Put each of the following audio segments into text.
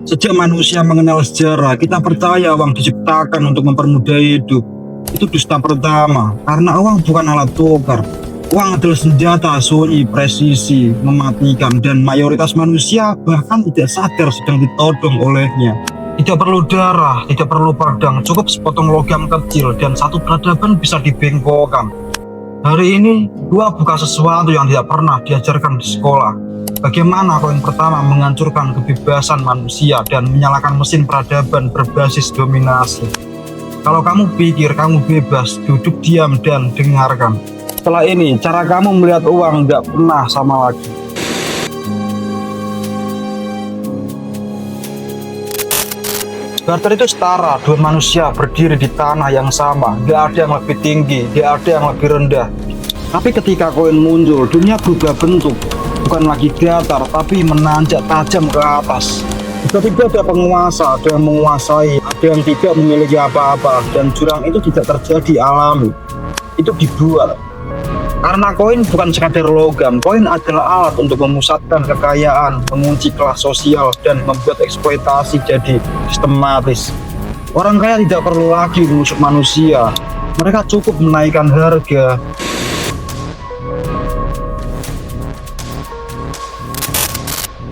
Sejak manusia mengenal sejarah, kita percaya uang diciptakan untuk mempermudah hidup. Itu dusta pertama, karena uang bukan alat tukar. Uang adalah senjata sunyi, presisi, mematikan, dan mayoritas manusia bahkan tidak sadar sedang ditodong olehnya. Tidak perlu darah, tidak perlu pedang, cukup sepotong logam kecil dan satu peradaban bisa dibengkokkan. Hari ini, gua buka sesuatu yang tidak pernah diajarkan di sekolah. Bagaimana koin pertama menghancurkan kebebasan manusia dan menyalakan mesin peradaban berbasis dominasi. Kalau kamu pikir kamu bebas, duduk diam dan dengarkan. Setelah ini, cara kamu melihat uang nggak pernah sama lagi. Barter itu setara, dua manusia berdiri di tanah yang sama. Nggak ada yang lebih tinggi, nggak ada yang lebih rendah. Tapi ketika koin muncul, dunia berubah bentuk. Bukan lagi datar, tapi menanjak tajam ke atas. Tiba-tiba ada penguasa, ada yang menguasai, ada yang tidak memiliki apa-apa, dan jurang itu tidak terjadi alami. Itu dibuat. Karena koin bukan sekadar logam, koin adalah alat untuk memusatkan kekayaan, mengunci kelas sosial, dan membuat eksploitasi jadi sistematis. Orang kaya tidak perlu lagi menusuk manusia, mereka cukup menaikkan harga.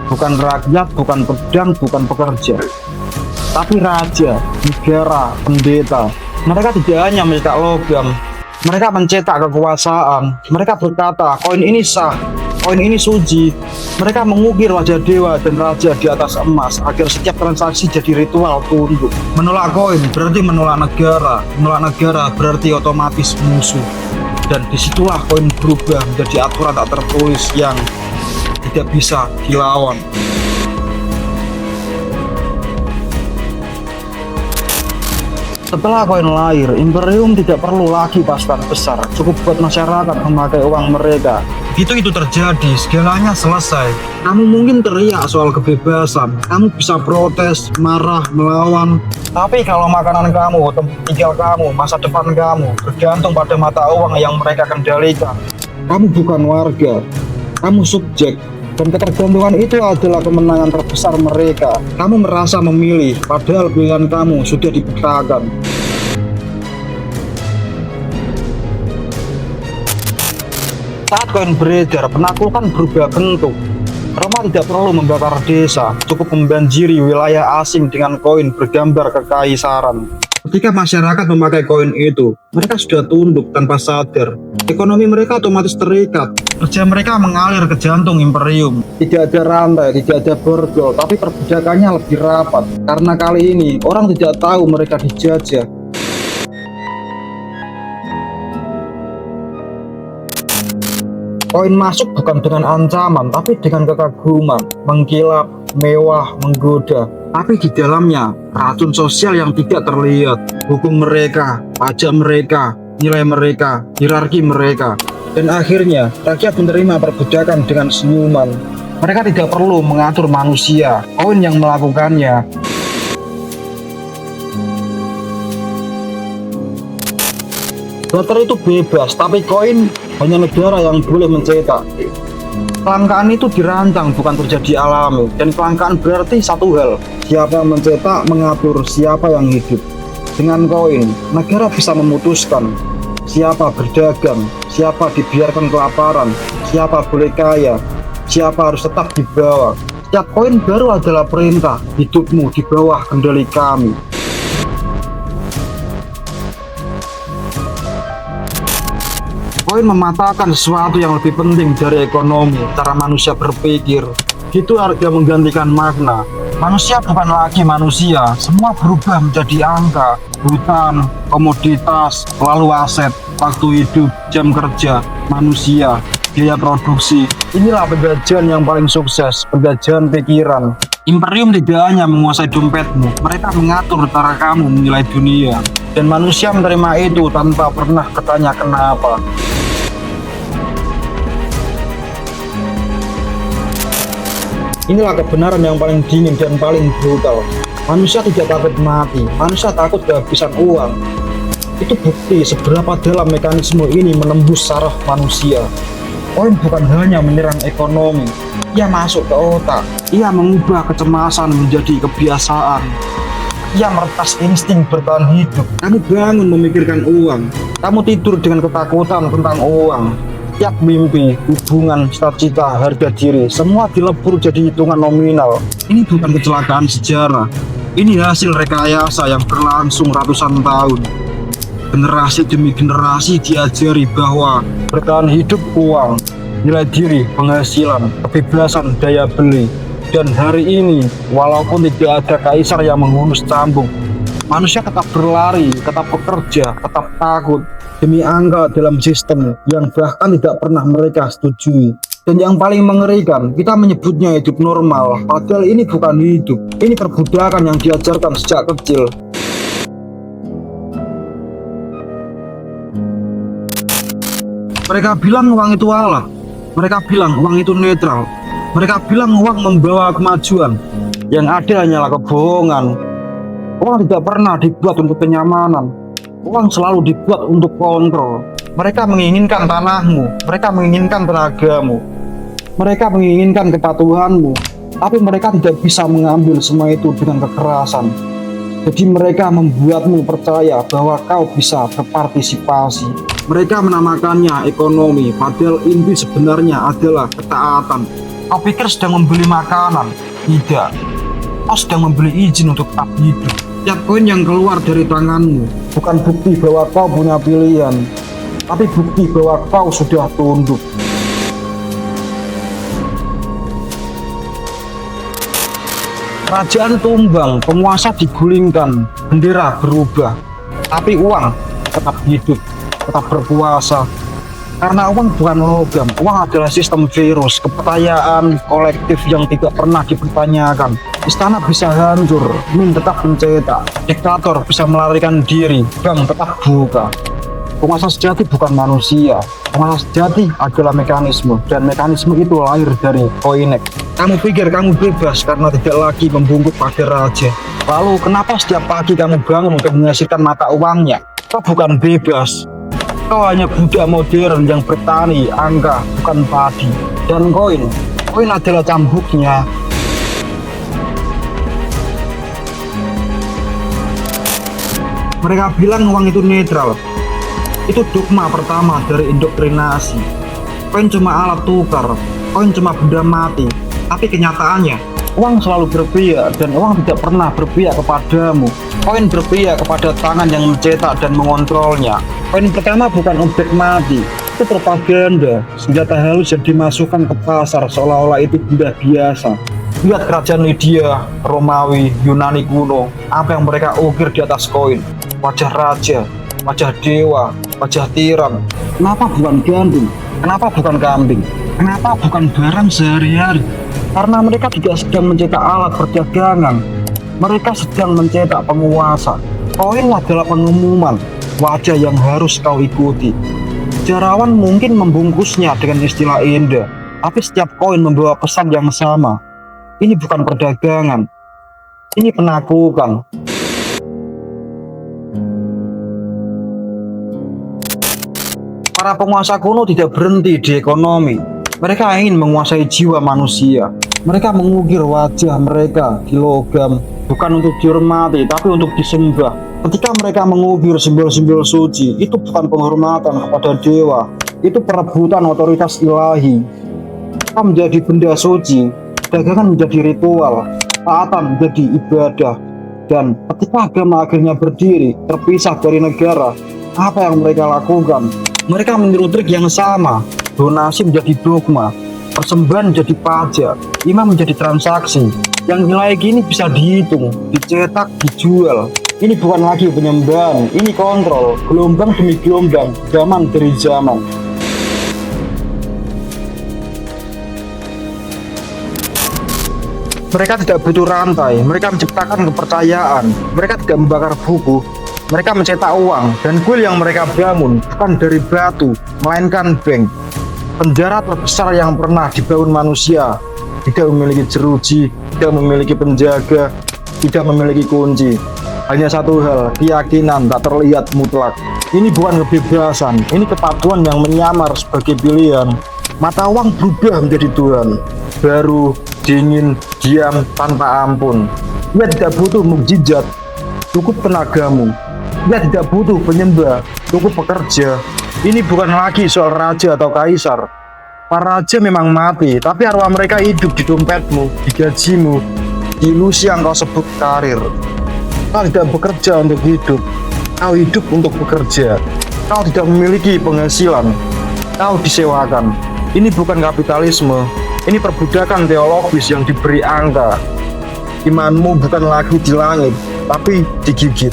Bukan rakyat, bukan pedang, bukan pekerja, tapi raja, negara, pendeta. Mereka tidak hanya mencetak logam, mereka mencetak kekuasaan. Mereka berkata, koin ini sah, koin ini suci. Mereka mengukir wajah dewa dan raja di atas emas agar setiap transaksi jadi ritual tunduk. Menolak koin berarti menolak negara berarti otomatis musuh. Dan disitulah koin berubah menjadi aturan tak tertulis yang tidak bisa dilawan. Setelah koin lahir, imperium tidak perlu lagi pasukan besar, cukup buat masyarakat memakai uang mereka. Itu terjadi, segalanya selesai. Kamu mungkin teriak soal kebebasan, kamu bisa protes, marah, melawan. Tapi kalau makanan kamu, tempat tinggal kamu, masa depan kamu bergantung pada mata uang yang mereka kendalikan, kamu bukan warga, kamu subjek. Dan ketergantungan itu adalah kemenangan terbesar mereka. Kamu merasa memilih, padahal pilihan kamu sudah dipetakan. Saat koin beredar, penaklukan berubah bentuk. Roma tidak perlu membakar desa, cukup membanjiri wilayah asing dengan koin bergambar kekaisaran. Ketika masyarakat memakai koin itu, mereka sudah tunduk tanpa sadar. Ekonomi mereka otomatis terikat. Kerja mereka mengalir ke jantung imperium. Tidak ada rantai, tidak ada borgol, tapi perbudakannya lebih rapat. Karena kali ini, orang tidak tahu mereka dijajah. Koin masuk bukan dengan ancaman, tapi dengan kekaguman, mengkilap, mewah, menggoda. Tapi di dalamnya, racun sosial yang tidak terlihat. Hukum mereka, pajak mereka, nilai mereka, hierarki mereka. Dan akhirnya, rakyat menerima perbudakan dengan senyuman. Mereka tidak perlu mengatur manusia, koin yang melakukannya. Barter itu bebas, tapi koin hanya negara yang boleh mencetak. Kelangkaan itu dirancang, bukan terjadi alami. Dan kelangkaan berarti satu hal, siapa yang mencetak, mengatur, siapa yang hidup. Dengan koin, negara bisa memutuskan siapa berdagang, siapa dibiarkan kelaparan, siapa boleh kaya, siapa harus tetap di bawah. Setiap koin baru adalah perintah, hidupmu di bawah kendali kami. Koin mematahkan sesuatu yang lebih penting dari ekonomi, cara manusia berpikir. Itu harga menggantikan makna. Manusia bukan lagi manusia, semua berubah menjadi angka, hutan, komoditas, lalu aset, waktu hidup, jam kerja, manusia, biaya produksi. Inilah penjajahan yang paling sukses, penjajahan pikiran. Imperium tidak hanya menguasai dompetmu, mereka mengatur cara kamu menilai dunia. Dan manusia menerima itu tanpa pernah bertanya kenapa. Inilah kebenaran yang paling dingin dan paling brutal. Manusia tidak takut mati, manusia takut kehabisan uang. Itu bukti seberapa dalam mekanisme ini menembus saraf manusia. Koin bukan hanya menyerang ekonomi, ia masuk ke otak, ia mengubah kecemasan menjadi kebiasaan. Ia meretas insting bertahan hidup. Kamu bangun memikirkan uang, kamu tidur dengan ketakutan tentang uang. Tiap mimpi, hubungan, cita-cita, harga diri, semua dilebur jadi hitungan nominal. Ini bukan kecelakaan sejarah, ini hasil rekayasa yang berlangsung ratusan tahun. Generasi demi generasi diajari bahwa bertahan hidup uang, nilai diri, penghasilan, kebebasan, daya beli. Dan hari ini, walaupun tidak ada kaisar yang menghunus cambuk, manusia tetap berlari, tetap bekerja, tetap takut demi angka dalam sistem yang bahkan tidak pernah mereka setujui. Dan yang paling mengerikan, kita menyebutnya hidup normal, padahal ini bukan hidup, ini perbudakan yang diajarkan sejak kecil. Mereka bilang uang itu alat, mereka bilang uang itu netral, mereka bilang uang membawa kemajuan. Yang ada hanyalah kebohongan. Uang tidak pernah dibuat untuk kenyamanan, uang selalu dibuat untuk kontrol. Mereka menginginkan tanahmu, mereka menginginkan tenagamu, mereka menginginkan kepatuhanmu, tapi mereka tidak bisa mengambil semua itu dengan kekerasan. Jadi mereka membuatmu percaya bahwa kau bisa berpartisipasi. Mereka menamakannya ekonomi, padahal inti sebenarnya adalah ketaatan. Kau pikir sedang membeli makanan? Tidak. Kau sedang membeli izin untuk tetap hidup. Tiap koin yang keluar dari tanganmu bukan bukti bahwa kau punya pilihan, tapi bukti bahwa kau sudah tunduk. Kerajaan tumbang, penguasa digulingkan, bendera berubah, tapi uang tetap hidup, tetap berkuasa. Karena uang bukan logam, uang adalah sistem virus, kepercayaan kolektif yang tidak pernah dipertanyakan. Istana bisa hancur, min tetap mencetak, diktator bisa melarikan diri, bank tetap buka. Penguasa sejati bukan manusia, penguasa sejati adalah mekanisme, dan mekanisme itu lahir dari Koinek. Kamu pikir kamu bebas karena tidak lagi membungkuk pada raja. Lalu kenapa setiap pagi kamu bangun untuk menghasilkan mata uangnya? Kau bukan bebas, kau hanya budak modern yang bertani angka bukan padi. Dan koin adalah cambuknya. Mereka bilang uang itu netral. Itu dogma pertama dari indoktrinasi. Koin cuma alat tukar, koin cuma benda mati. Tapi kenyataannya, uang selalu berpihak dan uang tidak pernah berpihak kepadamu. Koin berpihak kepada tangan yang mencetak dan mengontrolnya. Koin pertama bukan objek mati, itu propaganda. Senjata halus yang dimasukkan ke pasar seolah-olah itu benda biasa. Lihat kerajaan Lydia, Romawi, Yunani kuno, apa yang mereka ukir di atas koin. Wajah raja, wajah dewa, wajah tiran. Kenapa bukan gandum? Kenapa bukan kambing? Kenapa bukan barang sehari-hari? Karena mereka tidak sedang mencetak alat perdagangan, mereka sedang mencetak penguasa. Koin adalah pengumuman, wajah yang harus kau ikuti. Sejarawan mungkin membungkusnya dengan istilah indah, tapi setiap koin membawa pesan yang sama. Ini bukan perdagangan, ini penaklukan. Para penguasa kuno tidak berhenti di ekonomi. Mereka ingin menguasai jiwa manusia. Mereka mengukir wajah mereka di logam, bukan untuk dihormati, tapi untuk disembah. Ketika mereka mengukir simbol-simbol suci, itu bukan penghormatan kepada dewa, itu perebutan otoritas ilahi. Kita menjadi benda suci, dagangan menjadi ritual, taatan menjadi ibadah. Dan ketika agama akhirnya berdiri, terpisah dari negara, apa yang mereka lakukan? Mereka meniru trik yang sama. Donasi menjadi dogma, persembahan menjadi pajak, imam menjadi transaksi. Yang nilai gini bisa dihitung, dicetak, dijual. Ini bukan lagi penyembahan, ini kontrol, gelombang demi gelombang, zaman dari zaman. Mereka tidak butuh rantai, mereka menciptakan kepercayaan, mereka tidak membakar buku, mereka mencetak uang, dan kuil yang mereka bangun bukan dari batu, melainkan bank. Penjara terbesar yang pernah dibangun manusia tidak memiliki jeruji, tidak memiliki penjaga, tidak memiliki kunci. Hanya satu hal, keyakinan tak terlihat mutlak. Ini bukan kebebasan, ini kepatuhan yang menyamar sebagai pilihan. Mata uang berubah menjadi Tuhan, baru, dingin, diam, tanpa ampun. Ia tidak butuh mukjizat, cukup tenagamu. Ia tidak butuh penyembah, cukup pekerja. Ini bukan lagi soal raja atau kaisar. Para raja memang mati, tapi arwah mereka hidup di dompetmu, di gajimu, di ilusi yang kau sebut karir. Kau tidak bekerja untuk hidup, kau hidup untuk bekerja. Kau tidak memiliki penghasilan, kau disewakan. Ini bukan kapitalisme, ini perbudakan teologis yang diberi angka. Imanmu bukan lagi di langit, tapi digigit.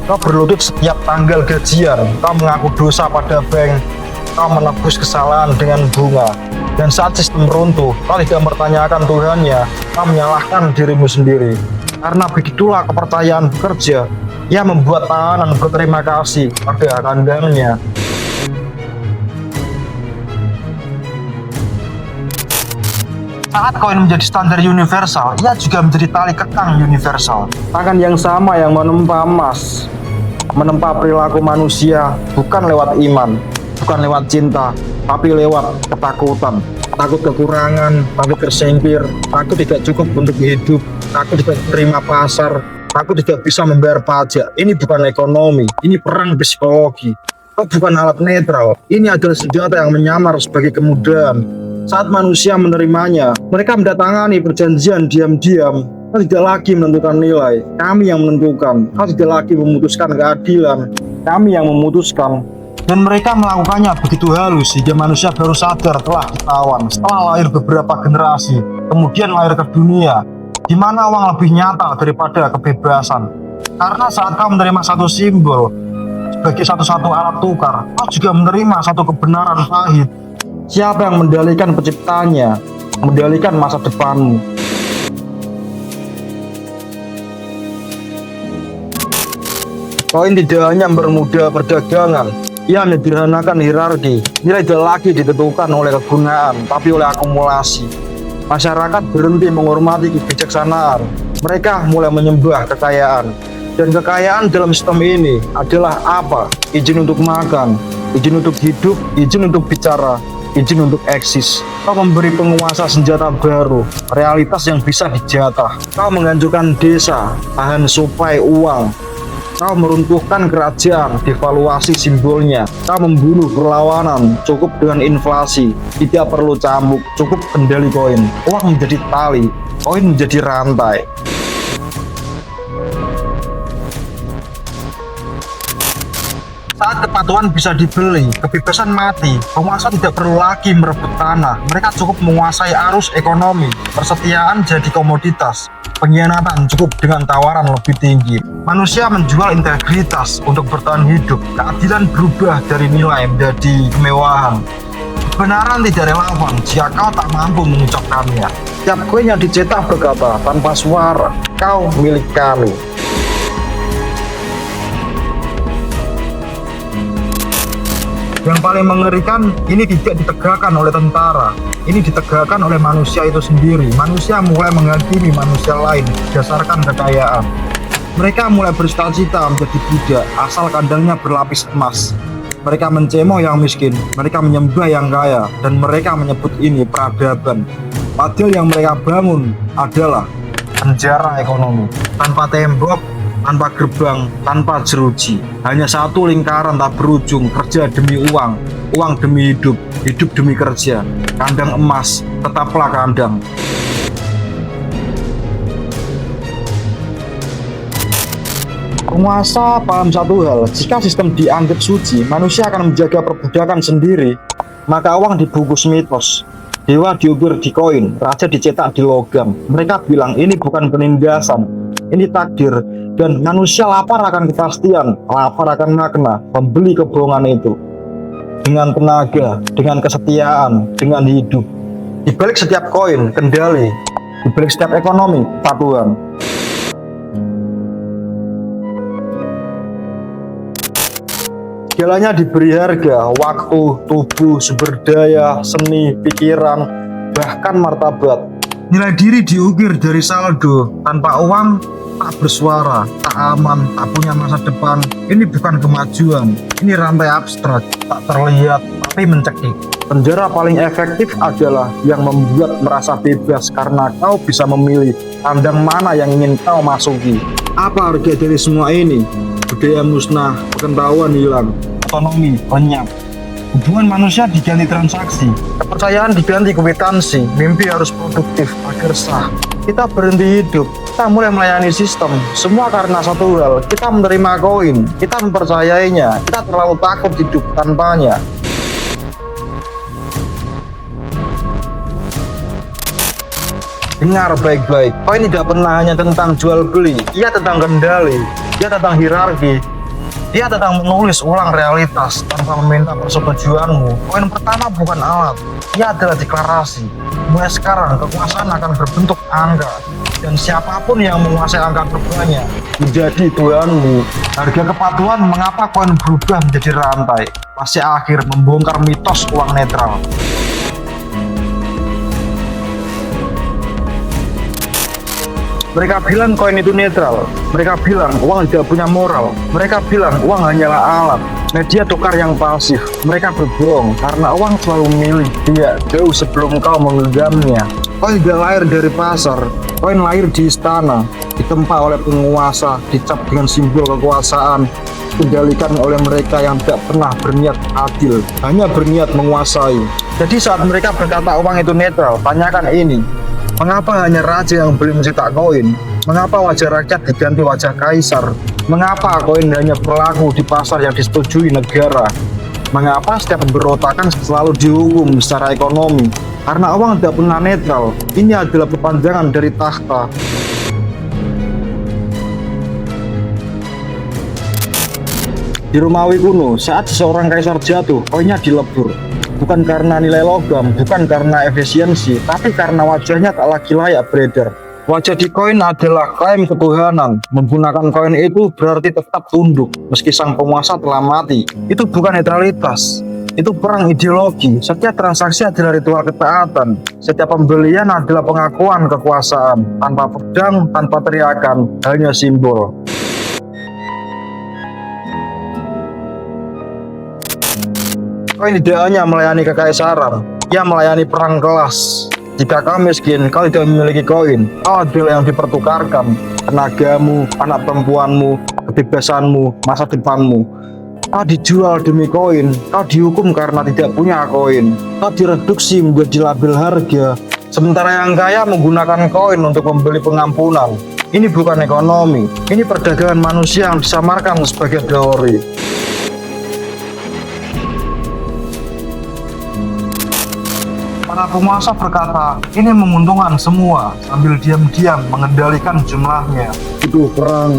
Kau berlutut setiap tanggal gajian, kau mengaku dosa pada bank, kau menebus kesalahan dengan bunga. Dan saat sistem runtuh, kau tidak mempertanyakan Tuhannya, kau menyalahkan dirimu sendiri. Karena begitulah kepercayaan bekerja, ia membuat tahanan berterima kasih pada kandangnya. Saat koin menjadi standar universal, ia juga menjadi tali kekang universal. Tangan yang sama yang menempa emas, menempa perilaku manusia bukan lewat iman, bukan lewat cinta, tapi lewat ketakutan. Takut kekurangan, takut tersingkir, takut tidak cukup untuk hidup, takut tidak terima pasar, takut tidak bisa membayar pajak. Ini bukan ekonomi, ini perang psikologi. Kau bukan alat netral, ini adalah senjata yang menyamar sebagai kemudahan. Saat manusia menerimanya, mereka mendatangani perjanjian diam-diam. Kau tidak lagi menentukan nilai, kami yang menentukan. Kau tidak lagi memutuskan keadilan, kami yang memutuskan. Dan mereka melakukannya begitu halus sehingga manusia baru sadar telah ditawan setelah lahir beberapa generasi, kemudian lahir ke dunia, di mana uang lebih nyata daripada kebebasan. Karena saat kau menerima satu simbol sebagai satu-satu alat tukar, kau juga menerima satu kebenaran pahit. Siapa yang mendalikan penciptanya, mendalikan masa depanmu. Koin tidak hanya mempermudah perdagangan, ia menyederhanakan hierarki. Nilai tidak lagi ditentukan oleh kegunaan, tapi oleh akumulasi. Masyarakat berhenti menghormati kebijaksanaan, mereka mulai menyembah kekayaan. Dan kekayaan dalam sistem ini adalah apa? Izin untuk makan, izin untuk hidup, izin untuk bicara, izin untuk eksis. Kau memberi penguasa senjata baru, realitas yang bisa dijatah. Kau menghancurkan desa, tahan suplai uang. Kau meruntuhkan kerajaan, devaluasi simbolnya. Kau membunuh perlawanan, cukup dengan inflasi. Tidak perlu cambuk, cukup kendali koin. Uang menjadi tali, koin menjadi rantai. Saat kepatuhan bisa dibeli, kebebasan mati, penguasa tidak perlu lagi merebut tanah. Mereka cukup menguasai arus ekonomi, persetiaan jadi komoditas, pengkhianatan cukup dengan tawaran lebih tinggi. Manusia menjual integritas untuk bertahan hidup, keadilan berubah dari nilai menjadi kemewahan. Kebenaran tidak relevan jika kau tak mampu mengucapkannya. Setiap koin yang dicetak berkata tanpa suara, kau milik kami. Yang paling mengerikan, ini tidak ditegakkan oleh tentara, ini ditegakkan oleh manusia itu sendiri. Manusia mulai menghakimi manusia lain berdasarkan kekayaan. Mereka mulai bercita-cita menjadi budak asal kandangnya berlapis emas. Mereka mencemooh yang miskin, mereka menyembah yang kaya, dan mereka menyebut ini peradaban. Padahal yang mereka bangun adalah penjara ekonomi, tanpa tembok, tanpa gerbang, tanpa jeruji. Hanya satu lingkaran tak berujung, kerja demi uang, uang demi hidup, hidup demi kerja. Kandang emas, tetaplah kandang. Penguasa paham satu hal, jika sistem dianggap suci, manusia akan menjaga perbudakan sendiri. Maka uang dibungkus mitos, dewa diukir di koin, raja dicetak di logam. Mereka bilang ini bukan penindasan, ini takdir. Dan manusia lapar akan kepastian, lapar akan makna, membeli kebohongan itu. Dengan tenaga, dengan kesetiaan, dengan hidup. Di balik setiap koin, kendali. Di balik setiap ekonomi, patuhan. Segalanya diberi harga, waktu, tubuh, sumber daya, seni, pikiran, bahkan martabat. Nilai diri diukir dari saldo. Tanpa uang, tak bersuara, tak aman, tak punya masa depan. Ini bukan kemajuan, ini rantai abstrak, tak terlihat tapi mencekik. Penjara paling efektif adalah yang membuat merasa bebas karena kau bisa memilih kandang mana yang ingin kau masuki. Apa harga dari semua ini? Budaya musnah, pengetahuan hilang, otonomi lenyap. Hubungan manusia diganti transaksi, kepercayaan diganti kwitansi, mimpi harus produktif agar sah. Kita berhenti hidup, kita mulai melayani sistem, semua karena satu hal, kita menerima koin, kita mempercayainya, kita terlalu takut hidup tanpanya. Dengar baik-baik, koin tidak pernah hanya tentang jual beli, ia tentang kendali, ia tentang hierarki, dia tentang menulis ulang realitas tanpa meminta persetujuanmu. Koin pertama bukan alat, ia adalah deklarasi. Mulai sekarang kekuasaan akan berbentuk angka, dan siapapun yang menguasai angka terbanyak menjadi tuanmu. Harga kepatuhan mengapa koin berubah menjadi rantai. Pasti akhir membongkar mitos uang netral. Mereka bilang koin itu netral, mereka bilang uang tidak punya moral, mereka bilang uang hanyalah alat, media tukar yang pasif. Mereka berbohong karena uang selalu milik dia jauh sebelum kau menggenggamnya. Koin tidak lahir dari pasar, koin lahir di istana, ditempa oleh penguasa, dicap dengan simbol kekuasaan, dikendalikan oleh mereka yang tidak pernah berniat adil, hanya berniat menguasai. Jadi saat mereka berkata uang itu netral, tanyakan ini. Mengapa hanya raja yang boleh mencetak koin? Mengapa wajah rakyat diganti wajah kaisar? Mengapa koin hanya berlaku di pasar yang disetujui negara? Mengapa setiap pemberontakan selalu dihukum secara ekonomi? Karena uang tidak pernah netral. Ini adalah perpanjangan dari takhta. Di Romawi kuno, saat seseorang kaisar jatuh, koinnya dilebur. Bukan karena nilai logam, bukan karena efisiensi, tapi karena wajahnya tak lagi layak beredar. Wajah di koin adalah klaim ketuhanan. Menggunakan koin itu berarti tetap tunduk, meski sang penguasa telah mati. Itu bukan netralitas, itu perang ideologi. Setiap transaksi adalah ritual ketaatan. Setiap pembelian adalah pengakuan kekuasaan. Tanpa pedang, tanpa teriakan, hanya simbol. Koin tidak hanya melayani kekaisaran, ia melayani perang kelas. Jika kau miskin, kau tidak memiliki koin, kau adalah yang dipertukarkan. Tenagamu, anak perempuanmu, kebebasanmu, masa depanmu. Kau dijual demi koin, kau dihukum karena tidak punya koin. Kau direduksi menjadi label harga, sementara yang kaya menggunakan koin untuk membeli pengampunan. Ini bukan ekonomi, ini perdagangan manusia yang disamarkan sebagai teori. Para penguasa berkata, ini menguntungkan semua, sambil diam-diam mengendalikan jumlahnya. Butuh perang,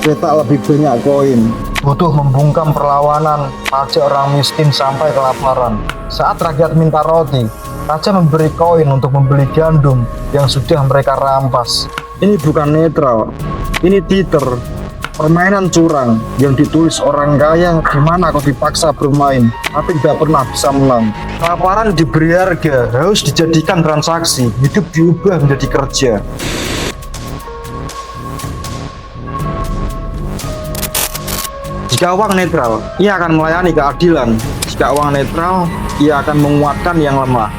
cetak lebih banyak koin. Butuh membungkam perlawanan, pajak orang miskin sampai kelaparan. Saat rakyat minta roti, raja memberi koin untuk membeli gandum yang sudah mereka rampas. Ini bukan netral, ini teeter. Permainan curang yang ditulis orang kaya di mana kau dipaksa bermain tapi tidak pernah bisa menang. Kelaparan diberi harga, haus dijadikan transaksi, hidup diubah menjadi kerja. Jika uang netral, ia akan melayani keadilan. Jika uang netral, ia akan menguatkan yang lemah.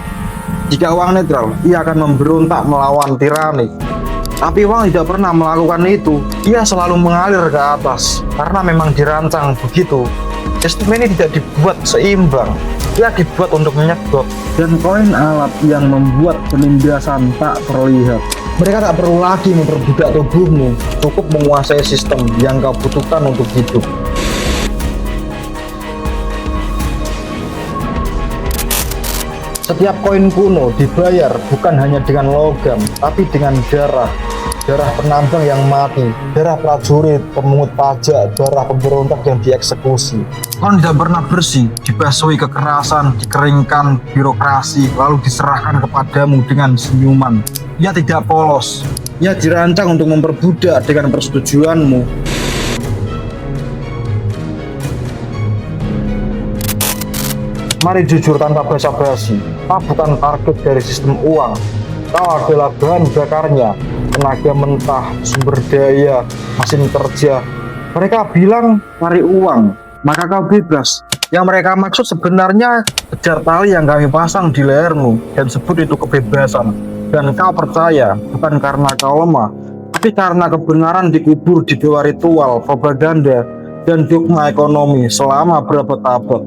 Jika uang netral, ia akan memberontak melawan tirani. Tapi uang tidak pernah melakukan itu. Ia selalu mengalir ke atas karena memang dirancang begitu. Sistem ini tidak dibuat seimbang, ia dibuat untuk menyedot. Dan koin alat yang membuat penindasan tak terlihat. Mereka tak perlu lagi memperbudak tubuhmu, cukup menguasai sistem yang kau butuhkan untuk hidup. Setiap koin kuno dibayar bukan hanya dengan logam, tapi dengan darah. Darah penambang yang mati, darah prajurit, pemungut pajak, darah pemberontak yang dieksekusi. Koin tidak pernah bersih, dibasui kekerasan, dikeringkan, birokrasi, lalu diserahkan kepadamu dengan senyuman. Ia tidak polos, ia dirancang untuk memperbudak dengan persetujuanmu. Mari jujur tanpa basa-basi, kau bukan target dari sistem uang, kau adalah bahan bakarnya. tenaga mentah, sumber daya, mesin kerja. Mereka bilang cari uang, maka kau bebas. Yang mereka maksud sebenarnya kejar tali yang kami pasang di lehermu dan sebut itu kebebasan. Dan kau percaya bukan karena kau lemah, tapi karena kebenaran dikubur di bawah ritual, propaganda, dan dogma ekonomi selama berabad-abad.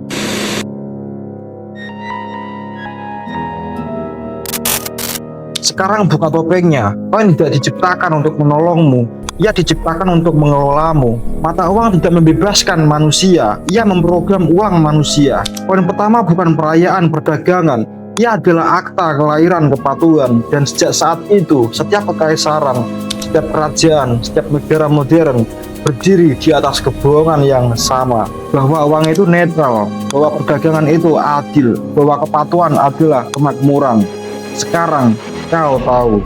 Sekarang buka topengnya. Kau tidak diciptakan untuk menolongmu, ia diciptakan untuk mengelolamu. Mata uang tidak membebaskan manusia, ia memprogram uang manusia. Poin pertama bukan perayaan perdagangan, ia adalah akta kelahiran kepatuhan. Dan sejak saat itu, setiap kekaisaran, setiap kerajaan, setiap negara modern berdiri di atas kebohongan yang sama, bahwa uang itu netral, bahwa perdagangan itu adil, bahwa kepatuhan adalah kemakmuran. Sekarang kau tahu.